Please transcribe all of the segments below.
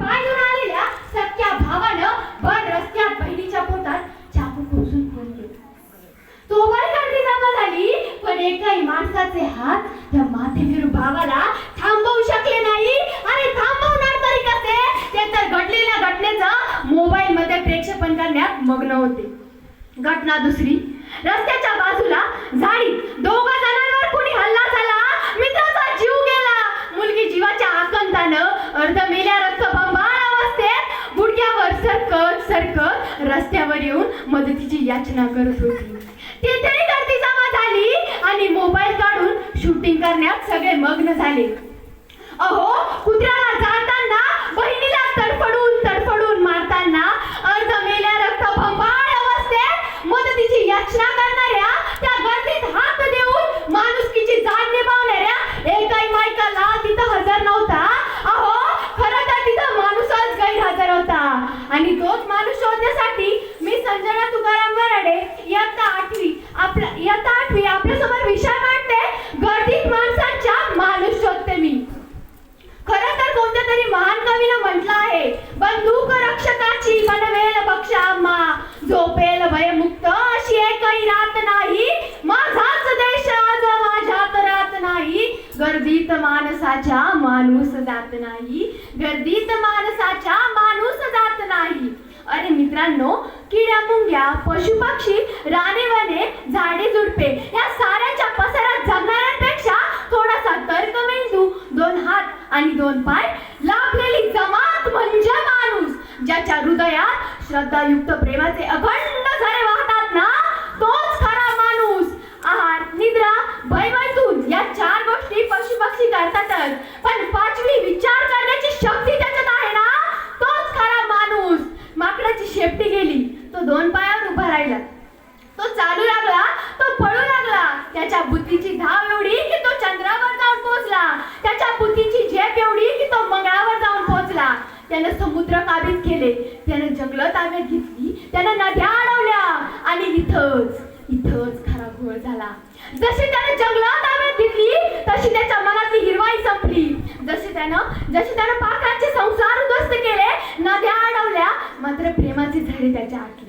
पाय धुवून आलेल्या सख्या भावानं भर रस्त्यात बहिणीच्या पोटात चाकू खुपसून खून केलं. तोवर गर्दी जमा झाली, पण एकाही माणसाचे हात त्या माथेफिरू भावाला थांबवू शकले नाही. आणि थांबवणार तरी कसे? ते तर घडलेल्या घटनेचं मोबाईल मध्ये प्रेक्षेपण करण्यात मग्न होते. घटना दुसरी. रस्त्याच्या बाजूला झाडीत दोघा जणांवर कोणी हल्ला झाला. मित्राचा जीव गेला. मुलगी जीवाच्या आकंतानं अर्ध मेल्या रक्तबंबाळ अवस्थेत गुडघ्यावर सरकत सरकत रस्त्यावर येऊन मदतीची याचना करत होती. तिथेही गर्दी जमा झाली आणि मोबाईल काढून शूटिंग करण्यात सगळे मग्न झाले. अहो, कुत्र्याला जाळताना, बहिणीला तडफडून तडफडून मारताना, अर्ध मेल्या रक्तबंबाळ अवस्थेत मदतीची याचना करणाऱ्या, त्या गर्दीत हात देऊन माणुसकीची जाण निभावणाऱ्या एकाही मायकाला तिथं हजर नव्हता. अहो, खरं तर तिथं माणूसच गैरहजर होता. आणि तोच माणूस शोधण्यासाठी मी संजना तुकाराम वराडे इयत्ता आठवी आपल्यासमोर विषय मांडते. गर्दीत माणसांच्या माणूस शोधते मी. खरं तर कोणत्या तरी महान कवीनं म्हटलं आहे, बंदूक रक्षकाची बनवेल बक्षाम्मा, झोपेल भयमुक्त अशी एकही रात नाही, माझाच देश आज माझ्यात राहत नाही, गर्दीत माणसाच्या माणूस जात नाही, गर्दीत माणसाच्या माणूस जात नाही. अरे मित्रांनो, किड्या मुंग्या, पशुपक्षी, रानेवने, झाडे झुडपे या साऱ्याच्या पसरात जगणाऱ्यांपेक्षा थोडासा तर्क मेंदू, दोन हात आणि दोन पाय लाभलेली जमात म्हणजे माणूस. ज्याच्या हृदयात श्रद्धायुक्त प्रेमाचे अखंड झरे वाहतात ना, तोच खरा माणूस. आहार, निद्रा, भयमैथून या चार गोष्टी पशुपक्षी करतातच, पण पाचवी विचार करण्याची शक्ती त्याच्यात आहे ना, तोच खरा माणूस. माकडाची शेपटी गेली, तो दोन पायावर उभा राहिला. तो चालू लागला, तो पळू लागला. त्याच्या बुद्धीची धाव एवढी की तो चंद्रावर जाऊन पोहोचला. त्याच्या बुद्धीची झेप एवढी की तो मंगळावर जाऊन पोहोचला. त्याने समुद्र काबीज केले, त्याने जंगलं ताब्यात घेतली, त्याने नद्या अडवल्या. आणि इथंच खरा घोळ झाला. जशी त्याने जंगलं ताब्यात घेतली, तशी त्याच्या मनातली हिरवाई संपली. जशी त्यानं पाखरांचे संसार उद्ध्वस्त केले, नद्या अडवल्या, मात्र प्रेमाचे झरे त्याच्या आटले.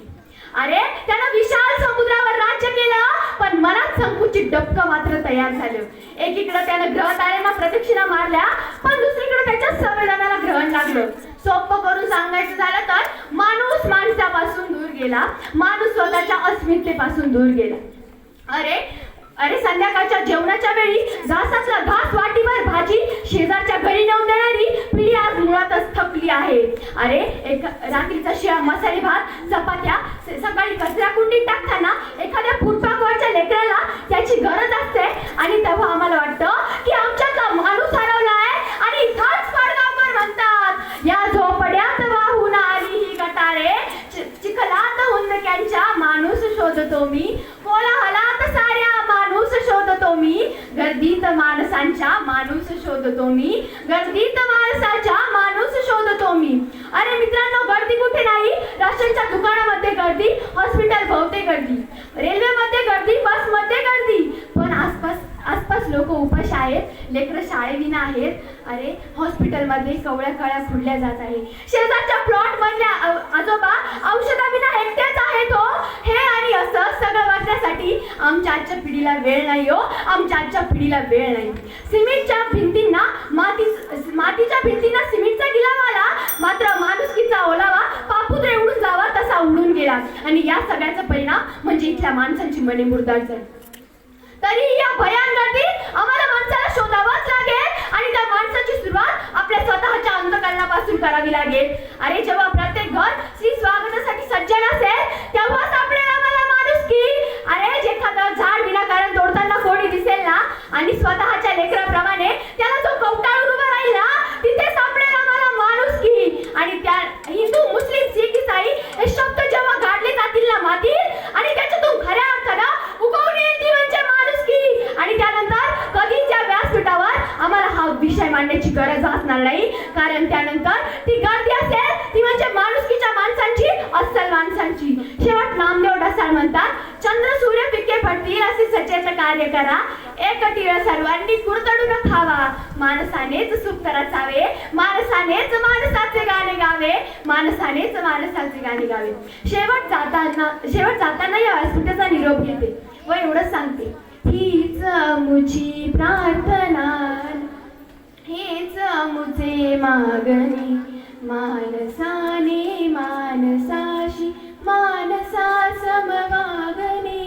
अरे, त्यानं विशाल समुद्रावर राज्य केलं, पण मनात संकुचित डबकं मात्र तयार झालं. एकीकडे त्यानं ग्रह ताऱ्यांना प्रदक्षिणा मारल्या, पण दुसरीकडे त्याच्या संवेदनाला ग्रहण लागलं. सोपं करून सांगायचं झालं तर माणूस माणसापासून दूर गेला, माणूस स्वतःच्या अस्मितेपासून दूर गेला. अरे संध्याकाळच्या जेवणाच्या वेळी घासातला घास, वाटीभर भाजी शेजारच्या घरी नेऊन देणारी पिढी आज मुळातच थकली आहे. अरे, रात्रीचा शिळा मसाले भात, चपात्या सकाळी कचरा कुंडीत टाकताना एखाद्या फुटपाथवरच्या लेकराला त्याची गरज असते. आणि तेव्हा आम्हाला वाटतं की आमच्यातला माणूस हरवलाय. आणि इथंच पाडगावकर म्हणतात, या झोपड्यात वाहून आली ही गटारे, चिखलात हुंदक्यांच्या माणूस शोधतो मी, कोलाहलात साऱ्या माणूस शोधतो मी, गर्दीत माणसांच्या माणूस शोधतो मी, गर्दीत माणसाच्या माणूस शोधतो मी. अरे मित्रांनो, गर्दी कुठे नाही. राशनच्या दुकानामध्ये गर्दी, हॉस्पिटल भोवते गर्दी, रेल्वेमध्ये गर्दी, बसमध्ये गर्दी, पण आसपास लोक उपाशी आहेत, लेकरं शाळेविना आहेत. अरे, हॉस्पिटलमध्ये कवळ्या कळ्या फुडल्या जात आहे. शेजारच्या प्लॉट मधल्या आजोबा औषधाविना एकटेच आहेत हो. हे आणि असं सगळं वाचण्यासाठी आमच्या आजच्या पिढीला वेळ नाही हो, आमच्या आजच्या पिढीला वेळ नाही. सिमेंटच्या भिंतींना मातीच्या भिंतींना सिमेंटचा गिलावा आला, मात्र माणुसकीचा ओलावा पापुद्रे उडून जावा तसा उडून गेला. आणि या सगळ्याचा परिणाम म्हणजे इथल्या माणसांची मने मुरदार झाली. तरी या भयान गर्दीत आम्हाला माणसाला शोधावंच लागेल. आणि त्या माणसाची सुरुवात आपल्या स्वतःच्या अंतःकरणापासून करावी लागेल. अरे, जेव्हा प्रत्येक घर श्री स्वागतासाठी सज्जन असेल, तेव्हा सापडेल आम्हाला माणुसकी. अरे, जे एखादं झाड विनाकारण तोडताना कोणी दिसेल ना, आणि स्वतःच्या लेकराप्रमाणे त्याला जो कवटाळून उभा राहील ना, तिथे सापडेल आम्हाला माणुसकी. आणि त्या हिंदू, मुस्लिम, सिख, ईसाई हे शब्द जेव्हा गाडले जातील ना मातीत, आणि त्याच्यातून खऱ्या अर्थानं उगवून येईल ती म्हणजे माणुसकी. आणि त्यानंतर कधी त्या व्यासपीठावर आम्हाला हा विषय मांडण्याची गरज असणार नाही, कारण त्यानंतर ती गर्दी असेल ती म्हणजे माणुसकीच्या माणसांची, अस्सल माणसांची. शेवट नामदेव ढसाळ म्हणतात, चंद्र सूर्य पिके पडतील असे सचेत कार्य करा, एक टीळ सर्वांनी कुरतडून खावा, माणसानेच सुख रचावे, माणसानेच माणसाचे गाणे गावे, माणसानेच माणसाचे गाणे गावे. शेवट जाताना या व्यासपीठाचा निरोप घेते व एवढंच सांगते, हीच मुची प्रार्थना, हेच मुचे मागणी, मानसाने मानसाशी मानसा समवागणे.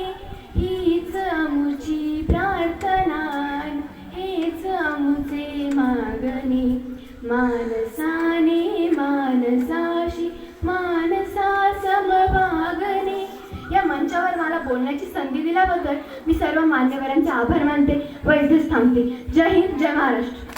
हीच मुची प्रार्थना, हेच मुचे मागणे, मानसाने मानसाशी मानसा समवागणे. या मंचावर मला बोलण्याची संधी दिल्याबद्दल मी सर्व मान्यवरांचे आभार मानते व इथेच थांबते. जय हिंद, जय महाराष्ट्र.